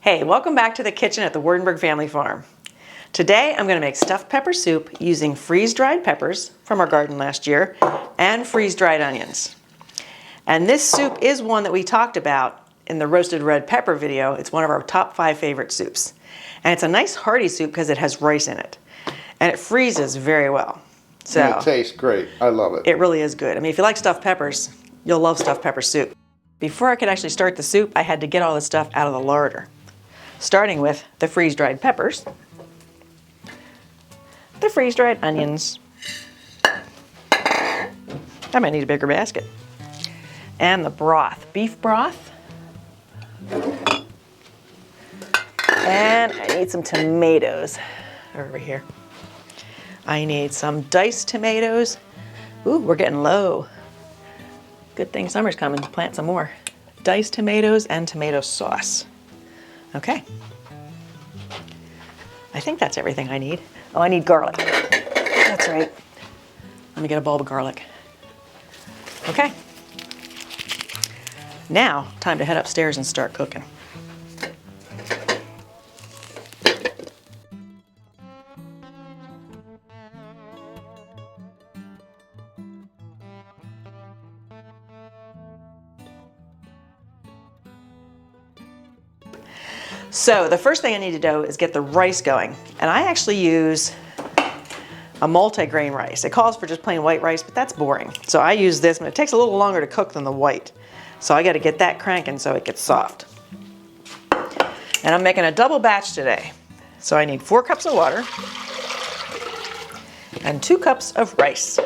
Hey, welcome back to the kitchen at the Wardenberg Family Farm. Today I'm going to make stuffed pepper soup using freeze-dried peppers from our garden last year and freeze-dried onions. And this soup is one that we talked about in the roasted red pepper video. It's one of our top 5 favorite soups. And it's a nice hearty soup because it has rice in it. And it freezes very well. So and it tastes great. I love it. It really is good. I mean, if you like stuffed peppers, you'll love stuffed pepper soup. Before I could actually start the soup, I had to get all this stuff out of the larder. Starting with the freeze-dried peppers, the freeze-dried onions. I might need a bigger basket. And the broth, beef broth. And I need some tomatoes over here. I need some diced tomatoes. Ooh, we're getting low. Good thing summer's coming, plant some more. Diced tomatoes and tomato sauce. Okay. I think that's everything I need. Oh, I need garlic. That's right. Let me get a bulb of garlic. Okay. Now, time to head upstairs and start cooking. So the first thing I need to do is get the rice going. And I actually use a multi-grain rice. It calls for just plain white rice, but that's boring. So I use this, and it takes a little longer to cook than the white. So I got to get that cranking so it gets soft. And I'm making a double batch today. So I need 4 cups of water and 2 cups of rice.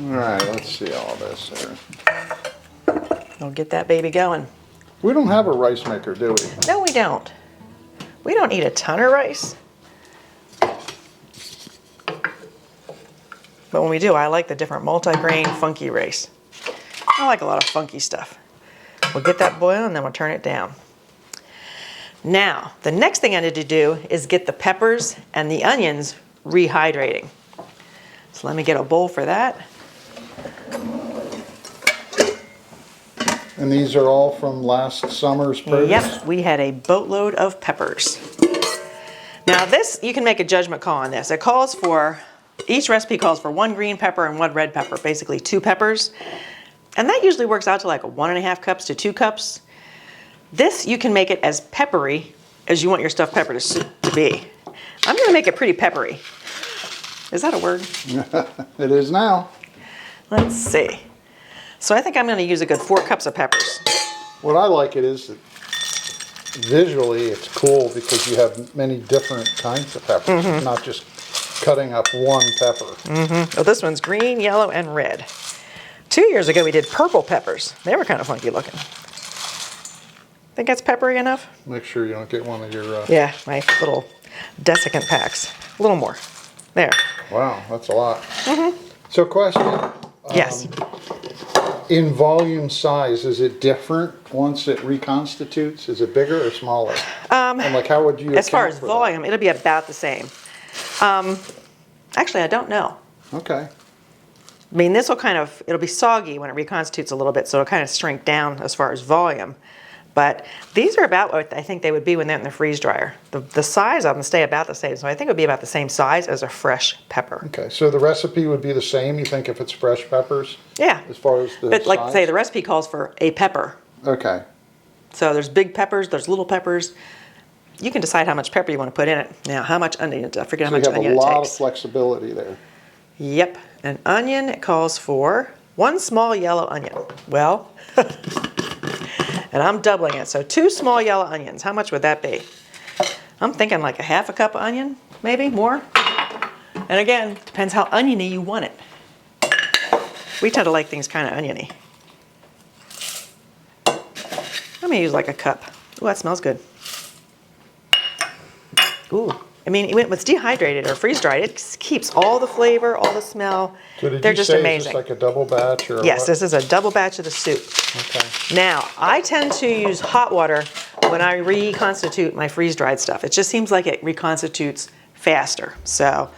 All right, let's see all this here. We'll get that baby going. We don't have a rice maker, do we? No, we don't. We don't eat a ton of rice. But when we do, I like the different multi-grain funky rice. I like a lot of funky stuff. We'll get that boiling and then we'll turn it down. Now, the next thing I need to do is get the peppers and the onions rehydrating. So let me get a bowl for that. And these are all from last summer's produce? Yep, we had a boatload of peppers. Now this, you can make a judgment call on this. It calls for, each recipe calls for 1 green pepper and 1 red pepper, basically 2 peppers. And that usually works out to like 1.5 cups to 2 cups. This, you can make it as peppery as you want your stuffed pepper to be. I'm gonna make it pretty peppery. Is that a word? It is now. Let's see. So I think I'm going to use a good 4 cups of peppers. What I like it is that visually it's cool because you have many different kinds of peppers, not just cutting up one pepper. Oh, this one's green, yellow, and red. 2 years ago we did purple peppers. They were kind of funky looking. Think that's peppery enough? Make sure you don't get one of your... Yeah, my little desiccant packs. A little more. There. Wow, that's a lot. So question. Yes. In volume size, is it different once it reconstitutes? Is it bigger or smaller? And like how would you As far account as for volume, it'll be about the same. Actually, I don't know. that? Okay. I mean, this will kind of, it'll be soggy when it reconstitutes a little bit, so it'll kind of shrink down as far as volume. But these are about what I think they would be when they're in the freeze dryer. The size of them stay about the same, so I think it would be about the same size as a fresh pepper. Okay, so the recipe would be the same, you think, if it's fresh peppers? Yeah. As far as the But like size? say, the recipe calls for a pepper. Okay. So there's big peppers, there's little peppers. You can decide how much pepper you want to put in it. Now, how much onion? I forget how much So you onion have a it lot takes. of flexibility there. Yep, an onion, it calls for 1 small yellow onion. Well, and I'm doubling it, so 2 small yellow onions. How much would that be? I'm thinking like a 1/2 cup of onion, maybe more. And again, depends how oniony you want it. We tend to like things kind of oniony. I'm gonna use like a cup. Ooh, that smells good. Ooh, I mean, when it's dehydrated or freeze-dried, it keeps all the flavor, all the smell. So did They're you just say amazing. Is this like a double batch or Yes, what? this is a double batch of the soup. Okay. Now, I tend to use hot water when I reconstitute my freeze-dried stuff. It just seems like it reconstitutes faster. So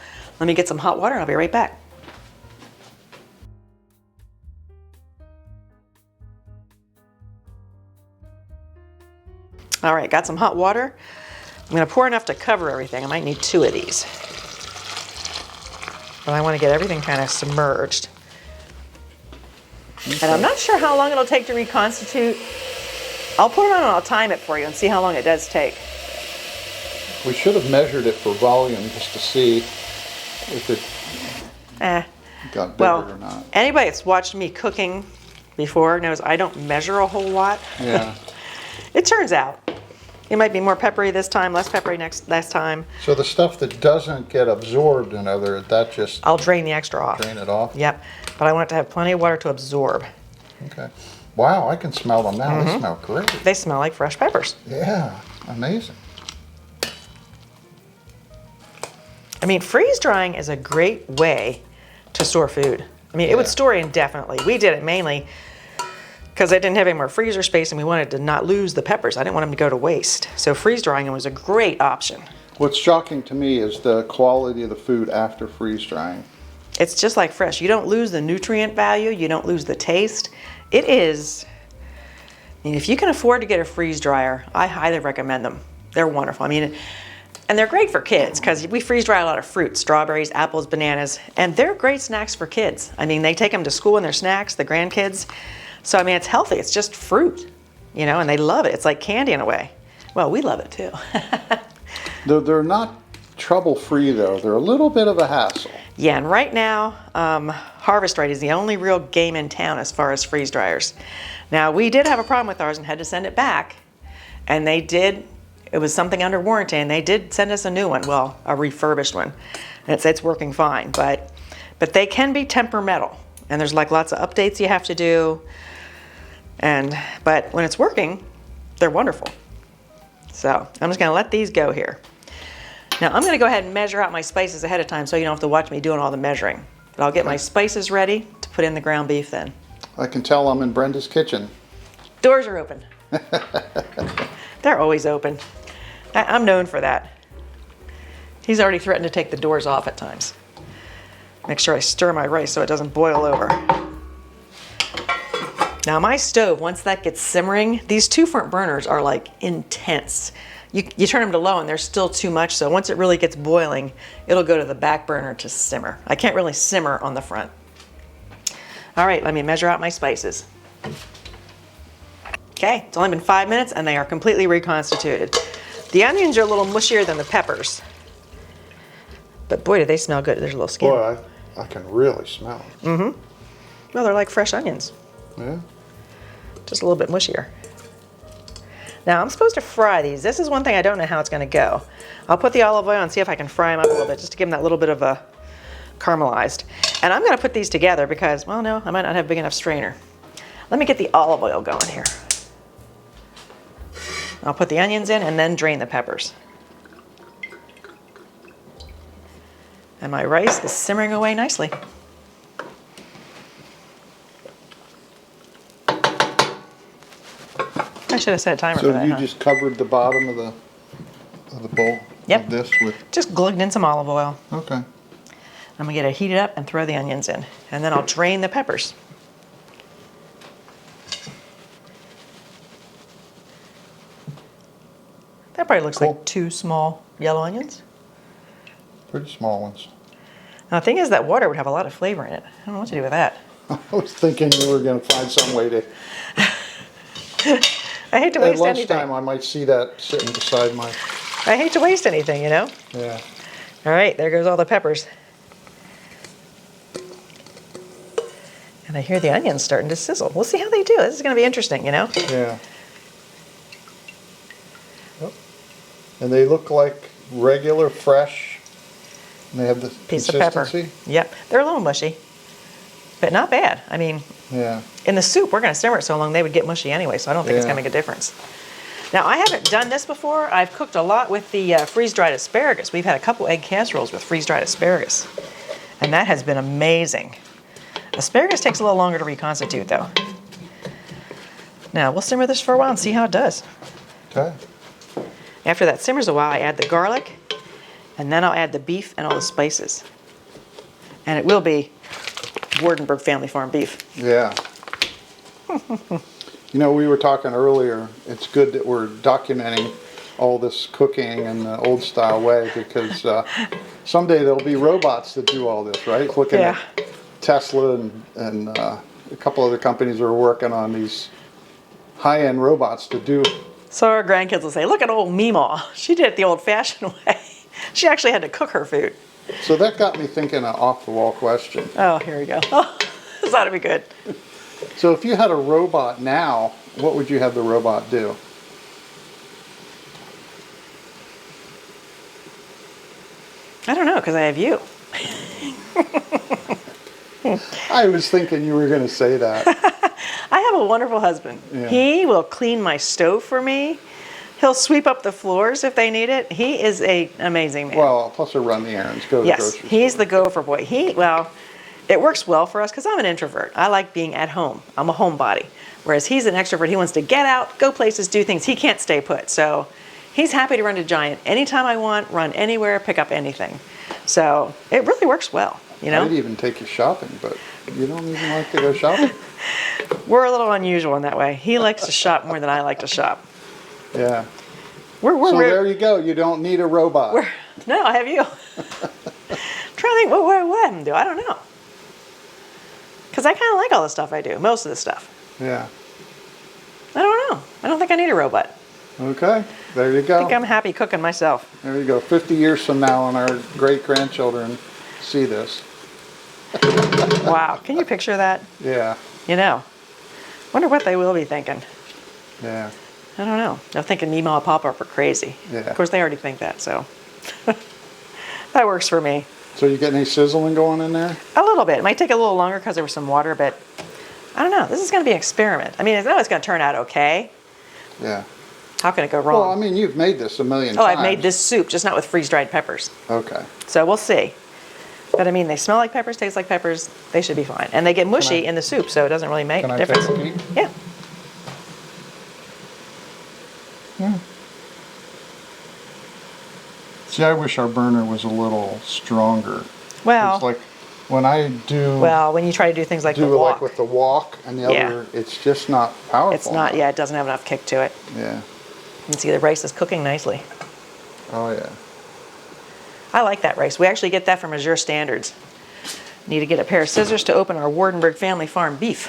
Let me get some hot water and I'll be right back. All right, got some hot water. I'm gonna pour enough to cover everything. I might need 2 of these. But I wanna get everything kind of submerged. Okay. And I'm not sure how long it'll take to reconstitute. I'll put it on and I'll time it for you and see how long it does take. We should have measured it for volume just to see if it got bigger or not. Anybody that's watched me cooking before knows I don't measure a whole lot. Yeah. It turns out. It might be more peppery this time, less peppery next time. So the stuff that doesn't get absorbed in that just... I'll drain the extra off. Drain it off? Yep. But I want it to have plenty of water to absorb. Okay. Wow, I can smell them now. They smell great. They smell like fresh peppers. Yeah, amazing. I mean, freeze drying is a great way to store food. I mean, it would store indefinitely. We did it mainly because I didn't have any more freezer space and we wanted to not lose the peppers. I didn't want them to go to waste. So freeze drying was a great option. What's shocking to me is the quality of the food after freeze drying. It's just like fresh. You don't lose the nutrient value. You don't lose the taste. It is, I mean, if you can afford to get a freeze dryer, I highly recommend them. They're wonderful. I mean, and they're great for kids because we freeze dry a lot of fruit, strawberries, apples, bananas, and they're great snacks for kids. I mean, they take them to school in their snacks, the grandkids. So, I mean, it's healthy. It's just fruit, you know, and they love it. It's like candy in a way. Well, we love it too. They're not trouble-free, though. They're a little bit of a hassle. Yeah, and right now, Harvest Right is the only real game in town as far as freeze dryers. Now, we did have a problem with ours and had to send it back, and they did. It was something under warranty, and they did send us a new one, well, a refurbished one. And it's working fine, but they can be temperamental, and there's like lots of updates you have to do. But when it's working, they're wonderful. So I'm just gonna let these go here. Now I'm gonna go ahead and measure out my spices ahead of time so you don't have to watch me doing all the measuring. But I'll get my spices ready to put in the ground beef then. I can tell I'm in Brenda's kitchen. Doors are open. They're always open. I'm known for that. He's already threatened to take the doors off at times. Make sure I stir my rice so it doesn't boil over. Now my stove, once that gets simmering, these 2 front burners are like intense. You turn them to low and they're still too much, so once it really gets boiling, it'll go to the back burner to simmer. I can't really simmer on the front. All right, let me measure out my spices. Okay, it's only been 5 minutes and they are completely reconstituted. The onions are a little mushier than the peppers. But boy, do they smell good. There's a little skin. Boy, I can really smell it. Mm-hmm. Well, they're like fresh onions. Yeah. Just a little bit mushier. Now I'm supposed to fry these. This is one thing I don't know how it's going to go. I'll put the olive oil and see if I can fry them up a little bit just to give them that little bit of a caramelized. And I'm going to put these together because, well, no, I might not have a big enough strainer. Let me get the olive oil going here. I'll put the onions in and then drain the peppers. And my rice is simmering away nicely. I should have set a timer for that. So you just covered the bottom of the bowl of this with... Just glugged in some olive oil. Okay. I'm gonna get it heated up and throw the onions in. And then I'll drain the peppers. That probably looks like 2 small yellow onions. Pretty small ones. Now the thing is that water would have a lot of flavor in it. I don't know what to do with that. I was thinking you were going to find some way to... I hate to waste At anything. lunchtime, I might see that sitting beside my... I hate to waste anything, you know? Yeah. All right, there goes all the peppers. And I hear the onions starting to sizzle. We'll see how they do. This is going to be interesting, you know? Yeah. Yep. And they look like regular, fresh, and they have the Piece of pepper. Yep. They're a little mushy, but not bad. I mean, yeah. In the soup, we're going to simmer it so long they would get mushy anyway, so I don't think it's going to make a difference. Now, I haven't done this before. I've cooked a lot with the freeze-dried asparagus. We've had a couple egg casseroles with freeze-dried asparagus, and that has been amazing. Asparagus takes a little longer to reconstitute, though. Now, we'll simmer this for a while and see how it does. Okay. After that simmers a while, I add the garlic, and then I'll add the beef and all the spices. And it will be Wardenberg Family Farm beef. Yeah. You know, we were talking earlier, it's good that we're documenting all this cooking in the old style way, because someday there'll be robots that do all this, right? Looking at Tesla and a couple other companies are working on these high-end robots to do. So our grandkids will say, look at old Meemaw. She did it the old-fashioned way. She actually had to cook her food. So that got me thinking an off-the-wall question. Oh, here we go. Oh, this ought to be good. So if you had a robot now, what would you have the robot do? I don't know, because I have you. I was thinking you were going to say that. I have a wonderful husband. Yeah. He will clean my stove for me. He'll sweep up the floors if they need it. He is an amazing man. Well, plus he'll run the errands, go to the Yes, grocery store. he's the gopher boy. It works well for us because I'm an introvert. I like being at home. I'm a homebody. Whereas he's an extrovert. He wants to get out, go places, do things. He can't stay put. So he's happy to run to Giant anytime I want, run anywhere, pick up anything. So it really works well, you know? I'd even take you shopping, but you don't even like to go shopping? We're a little unusual in that way. He likes to shop more than I like to shop. Yeah. So there you go. You don't need a robot. No, I have you. I'm trying to think what I'm going to do. I don't know. Because I kind of like all the stuff I do, most of the stuff. Yeah. I don't know. I don't think I need a robot. Okay. There you go. I think I'm happy cooking myself. There you go. 50 years from now when our great-grandchildren see this. Wow. Can you picture that? Yeah. You know. Wonder what they will be thinking. Yeah. I don't know. They're thinking Meemaw and Pop-Up are crazy. Yeah. Of course, they already think that, so. That works for me. So you getting any sizzling going in there? A little bit. It might take a little longer because there was some water, but I don't know. This is going to be an experiment. I mean, I know it's going to turn out okay. Yeah. How can it go wrong? Well, I mean, you've made this a million times. I've made this soup, just not with freeze-dried peppers. Okay. So we'll see. But I mean, they smell like peppers, taste like peppers. They should be fine. And they get mushy in the soup, so it doesn't really make a difference. Can I take a peek? Yeah. See, I wish our burner was a little stronger. Well, It's like when I do when you try to do things like the wok, like with the wok and the Yeah. other, it's just not powerful. it's not. Yeah, it doesn't have enough kick to it. Yeah. You can see the rice is cooking nicely. Oh yeah. I like that rice. We actually get that from Azure Standards. Need to get a pair of scissors to open our Wardenberg Family Farm beef.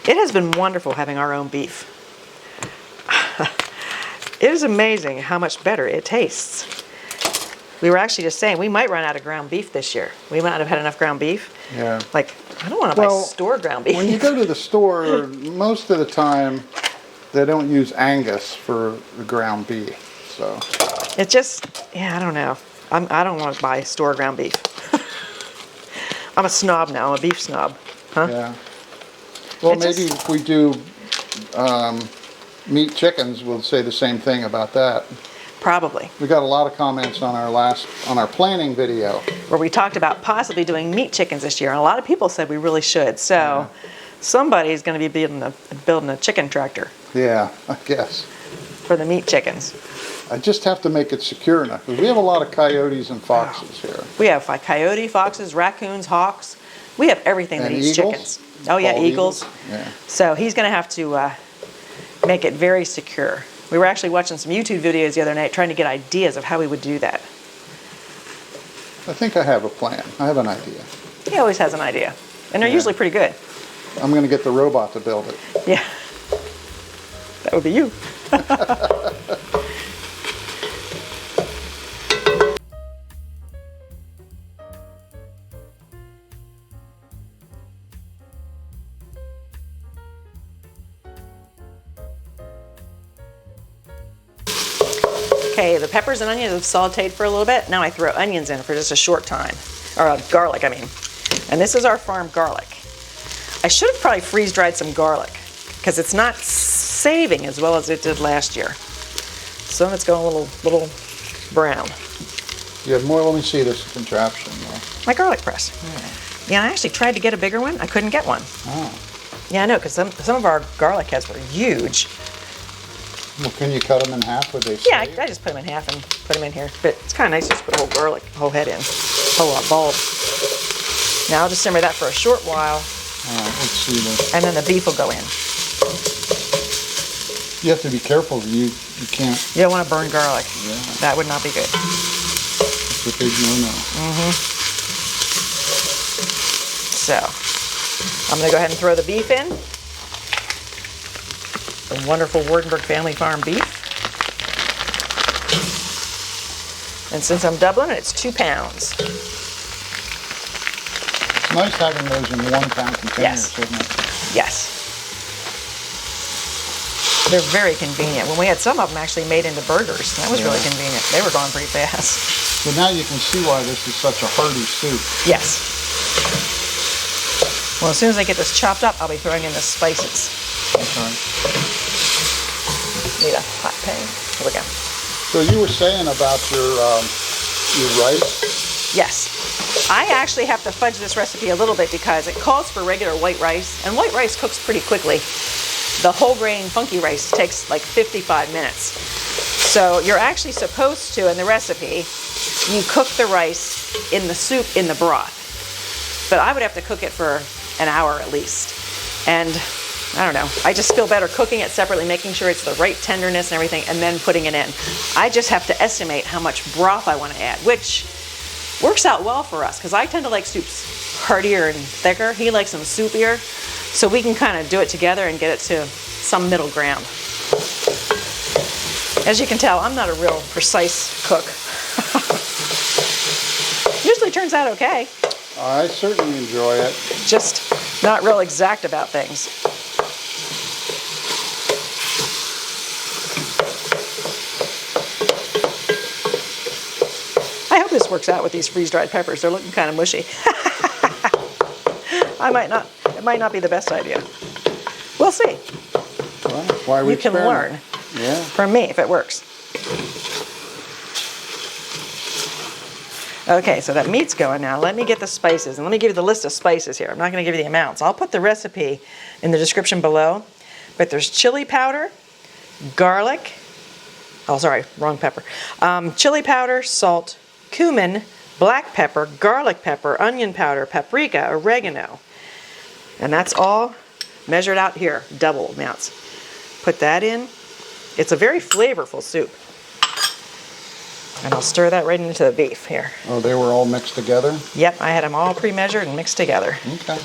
It has been wonderful having our own beef. It is amazing how much better it tastes. We were actually just saying we might run out of ground beef this year. We might not have had enough ground beef. Yeah. Like, I don't want to buy store ground beef. When you go to the store, most of the time they don't use Angus for the ground beef. So It just, I don't know. I don't want to buy store ground beef. I'm a snob now. I'm a beef snob. Huh? yeah. Well, It maybe just- if we do meat chickens, we'll say the same thing about that. Probably. We got a lot of comments on our planning video. Where we talked about possibly doing meat chickens this year. And a lot of people said we really should. So somebody's going to be building a chicken tractor Yeah, I guess. for the meat chickens. I just have to make it secure enough, because we have a lot of coyotes and foxes here. We have coyote, foxes, raccoons, hawks. We have everything that And eats eagles? chickens. Oh yeah, Bald eagles. Yeah. So he's going to have to make it very secure. We were actually watching some YouTube videos the other night trying to get ideas of how we would do that. I think I have a plan. I have an idea. He always has an idea. And they're usually pretty good. I'm going to get the robot to build it. Yeah. That would be you. Okay, the peppers and onions have sauteed for a little bit. Now I throw onions in for just a short time. Or garlic, I mean. And this is our farm garlic. I should have probably freeze-dried some garlic because it's not saving as well as it did last year. Some of it's going a little brown. You have more? Let me see this contraption. My garlic press. Yeah, I actually tried to get a bigger one. I couldn't get one. Oh. Yeah, I know, because some of our garlic heads were huge. Well, can you cut them in half or they Yeah, stay? I just put them in half and put them in here. But it's kind of nice to just put a whole garlic, whole head in, whole bulb. Now I'll just simmer that for a short while, All right, let's see this. and then the beef will go in. You have to be careful. You can't. You don't want to burn garlic. Yeah. That would not be good. It's a big no-no. So I'm going to go ahead and throw the beef in. The wonderful Wardenberg Family Farm beef. And since I'm doubling it, it's 2 pounds. It's nice having those in 1 pound containers, Yes. isn't it? Yes. They're very convenient. When we had some of them actually made into burgers, that was really convenient. They were going pretty fast. So now you can see why this is such a hearty soup. Yes. Well, as soon as I get this chopped up, I'll be throwing in the spices. Okay. Need a hot pan. Here we go. So you were saying about your rice? Yes. I actually have to fudge this recipe a little bit because it calls for regular white rice, and white rice cooks pretty quickly. The whole grain funky rice takes like 55 minutes. So you're actually supposed to, in the recipe, you cook the rice in the soup in the broth. But I would have to cook it for an hour at least. And I don't know, I just feel better cooking it separately, making sure it's the right tenderness and everything, and then putting it in. I just have to estimate how much broth I want to add, which works out well for us, because I tend to like soups heartier and thicker. He likes them soupier. So we can kind of do it together and get it to some middle ground. As you can tell, I'm not a real precise cook. Usually turns out okay. I certainly enjoy it. Just not real exact about things. I hope this works out with these freeze-dried peppers. They're looking kind of mushy. It might not be the best idea. We'll see. Well, why we You can learn Yeah. from me if it works. Okay, so that meat's going now. Let me get the spices, and let me give you the list of spices here. I'm not going to give you the amounts. I'll put the recipe in the description below. But there's chili powder, garlic. Oh, sorry, wrong pepper. Chili powder, salt, cumin, black pepper, garlic pepper, onion powder, paprika, oregano. And that's all measured out here, double amounts. Put that in. It's a very flavorful soup. And I'll stir that right into the beef here. Oh, they were all mixed together? Yep, I had them all pre-measured and mixed together. Okay. I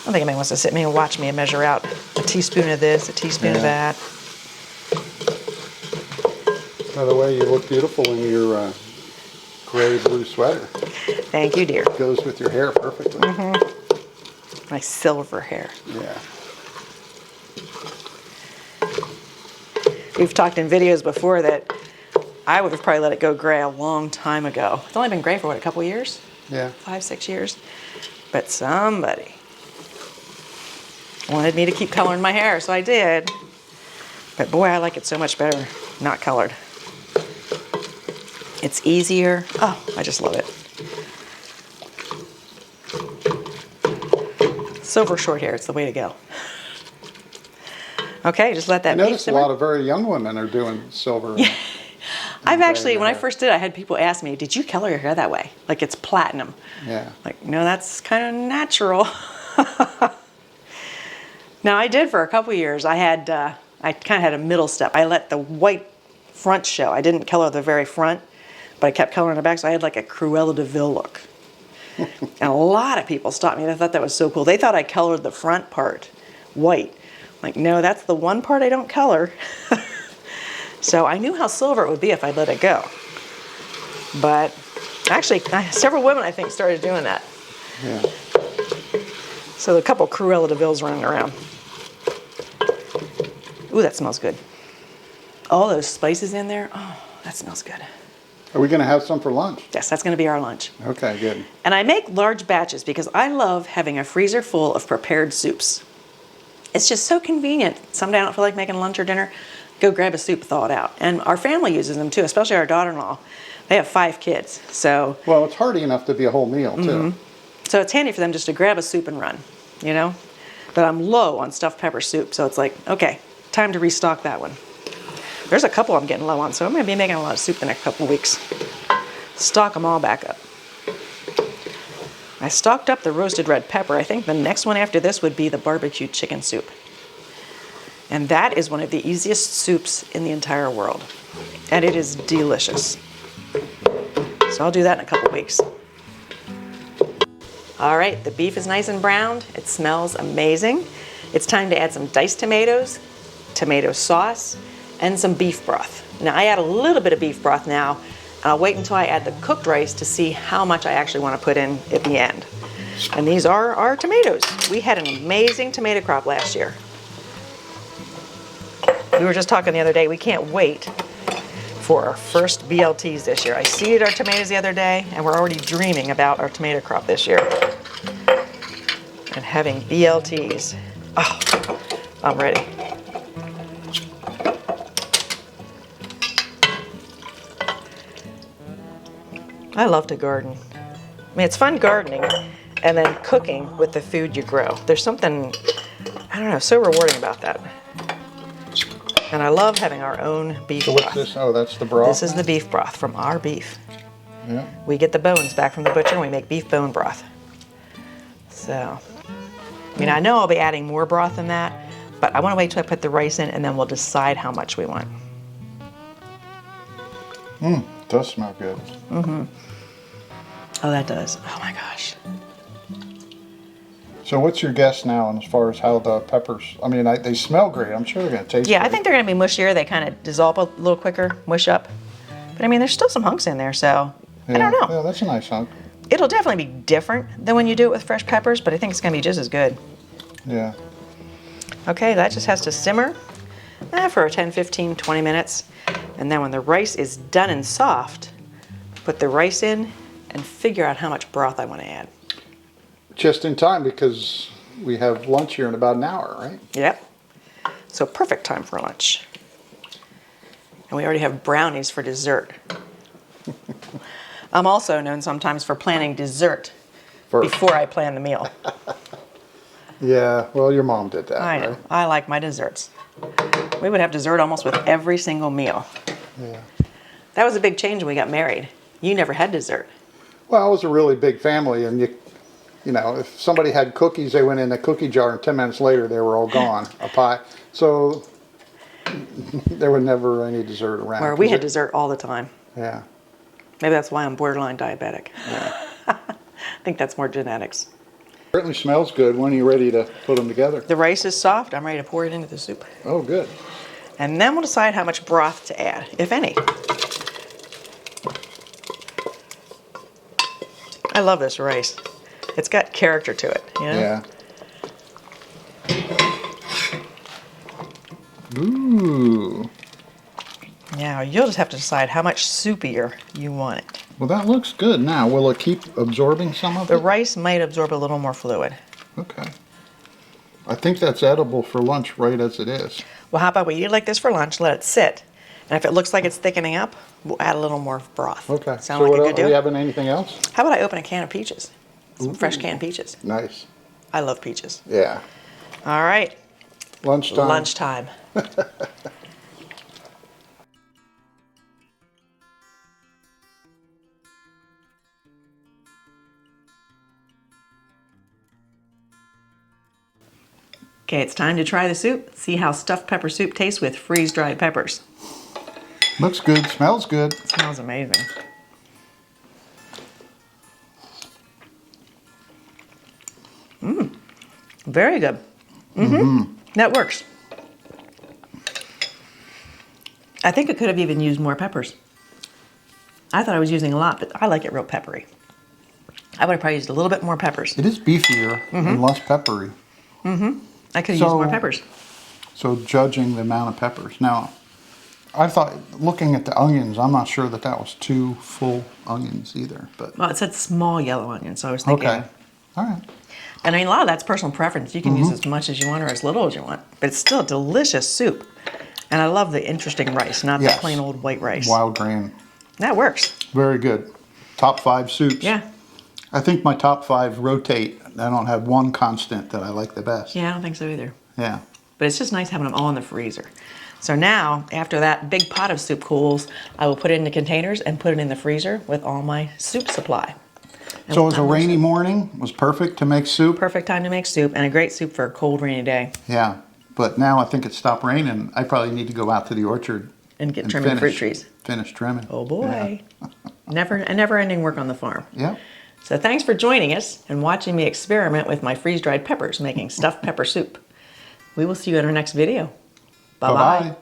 don't think anybody wants to sit me and watch me and measure out a teaspoon of this, a teaspoon of that. By the way, you look beautiful in your gray blue sweater. Thank you, dear. Goes with your hair perfectly. My silver hair. Yeah. We've talked in videos before that I would have probably let it go gray a long time ago. It's only been gray for what, a couple years? Yeah. 5, 6 years. But somebody wanted me to keep coloring my hair, so I did. But boy, I like it so much better not colored. It's easier. Oh, I just love it. Silver short hair, it's the way to go. Okay, just let that I beef noticed a simmer. lot of very young women are doing silver. Yeah. I've actually, when I hair. first did it, I had people ask me, did you color your hair that way? Like it's platinum. Yeah. Like, no, that's kind of natural. Now, I did for a couple years. I kind of had a middle step. I let the white front show. I didn't color the very front, but I kept coloring the back, so I had like a Cruella de Vil look. And a lot of people stopped me. They thought that was so cool. They thought I colored the front part white. Like, no, that's the one part I don't color. So I knew how silver it would be if I let it go. But actually, several women, I think, started doing that. Yeah. So a couple Cruella de Vils running around. Ooh, that smells good. All those spices in there. Oh, that smells good. Are we going to have some for lunch? Yes, that's going to be our lunch. Okay, good. And I make large batches because I love having a freezer full of prepared soups. It's just so convenient. Someday I don't feel like making lunch or dinner. Go grab a soup, thaw it out. And our family uses them too, especially our daughter-in-law. They have 5 kids, so Well, it's hearty enough to be a whole meal, too. so it's handy for them just to grab a soup and run, you know? But I'm low on stuffed pepper soup, so it's like, okay, time to restock that one. There's a couple I'm getting low on, so I'm going to be making a lot of soup the next couple of weeks. Stock them all back up. I stocked up the roasted red pepper. I think the next one after this would be the barbecue chicken soup. And that is one of the easiest soups in the entire world. And it is delicious. So I'll do that in a couple of weeks. All right, the beef is nice and browned. It smells amazing. It's time to add some diced tomatoes, tomato sauce, and some beef broth. Now I add a little bit of beef broth now, and I'll wait until I add the cooked rice to see how much I actually want to put in at the end. And these are our tomatoes. We had an amazing tomato crop last year. We were just talking the other day, we can't wait for our first BLTs this year. I seeded our tomatoes the other day, and we're already dreaming about our tomato crop this year. And having BLTs. Oh, I'm ready. I love to garden. I mean, it's fun gardening and then cooking with the food you grow. There's something, I don't know, so rewarding about that. And I love having our own beef broth. What's this? Oh, that's the broth? This is the beef broth from our beef. Yeah. We get the bones back from the butcher and we make beef bone broth. So, I mean, I know I'll be adding more broth than that, but I want to wait till I put the rice in and then we'll decide how much we want. It does smell good. Mm-hmm. Oh, that does. Oh my gosh. So what's your guess now as far as how the peppers, I mean, they smell great. I'm sure they're going to taste Yeah, great. I think they're going to be mushier. They kind of dissolve a little quicker, mush up. But I mean, there's still some hunks in there, so I don't know. Yeah, that's a nice hunk. It'll definitely be different than when you do it with fresh peppers, but I think it's going to be just as good. Yeah. Okay, that just has to simmer for 10, 15, 20 minutes. And then when the rice is done and soft, put the rice in and figure out how much broth I want to add. Just in time because we have lunch here in about an hour, right? Yep. So perfect time for lunch. And we already have brownies for dessert. I'm also known sometimes for planning dessert before I plan the meal. Yeah, well, your mom did that, I know. right? I like my desserts. We would have dessert almost with every single meal. Yeah. That was a big change when we got married. You never had dessert. Well, it was a really big family, and you know, if somebody had cookies, they went in a cookie jar, and 10 minutes later, they were all gone, a pie. So there was never any dessert around. Where we had dessert all the time. Yeah. Maybe that's why I'm borderline diabetic. Yeah. I think that's more genetics. Certainly smells good. When are you ready to put them together? The rice is soft. I'm ready to pour it into the soup. Oh, good. And then we'll decide how much broth to add, if any. I love this rice. It's got character to it, you know? Yeah. Ooh. Now, you'll just have to decide how much soupier you want it. Well, that looks good. Now, will it keep absorbing some of The it? rice might absorb a little more fluid. Okay. I think that's edible for lunch right as it is. Well, how about we eat it like this for lunch, let it sit, and if it looks like it's thickening up, we'll add a little more broth. Okay. Sound like a good Are deal? we having anything else? How about I open a can of peaches? Some fresh canned peaches. Nice. I love peaches. Yeah. All right. Lunchtime. Lunchtime. Okay, it's time to try the soup. See how stuffed pepper soup tastes with freeze-dried peppers. Looks good. Smells good. Smells amazing. Very good. That works. I think I could have even used more peppers. I thought I was using a lot, but I like it real peppery. I would have probably used a little bit more peppers. It is beefier and less peppery. I could have used more peppers. So judging the amount of peppers. Now, I thought, looking at the onions, I'm not sure that was 2 full onions either. But Well, it said small yellow onion, so I was thinking. okay. All right. And I mean, a lot of that's personal preference. You can use as much as you want or as little as you want, but it's still a delicious soup. And I love the interesting rice, not the Yes. plain old white rice. Wild grain. That works. Very good. Top 5 soups. Yeah. I think my top 5 rotate. I don't have one constant that I like the best. Yeah, I don't think so either. Yeah. But it's just nice having them all in the freezer. So now, after that big pot of soup cools, I will put it into containers and put it in the freezer with all my soup supply. And So it was a rainy morning. It was perfect to make soup. perfect time to make soup, and a great soup for a cold, rainy day. Yeah. But now I think it stopped raining. I probably need to go out to the orchard And get trimming fruit trees. Finish trimming. Oh boy. Never-ending work on the farm. Yeah. So thanks for joining us and watching me experiment with my freeze-dried peppers making stuffed pepper soup. We will see you in our next video. Bye-bye. Bye-bye.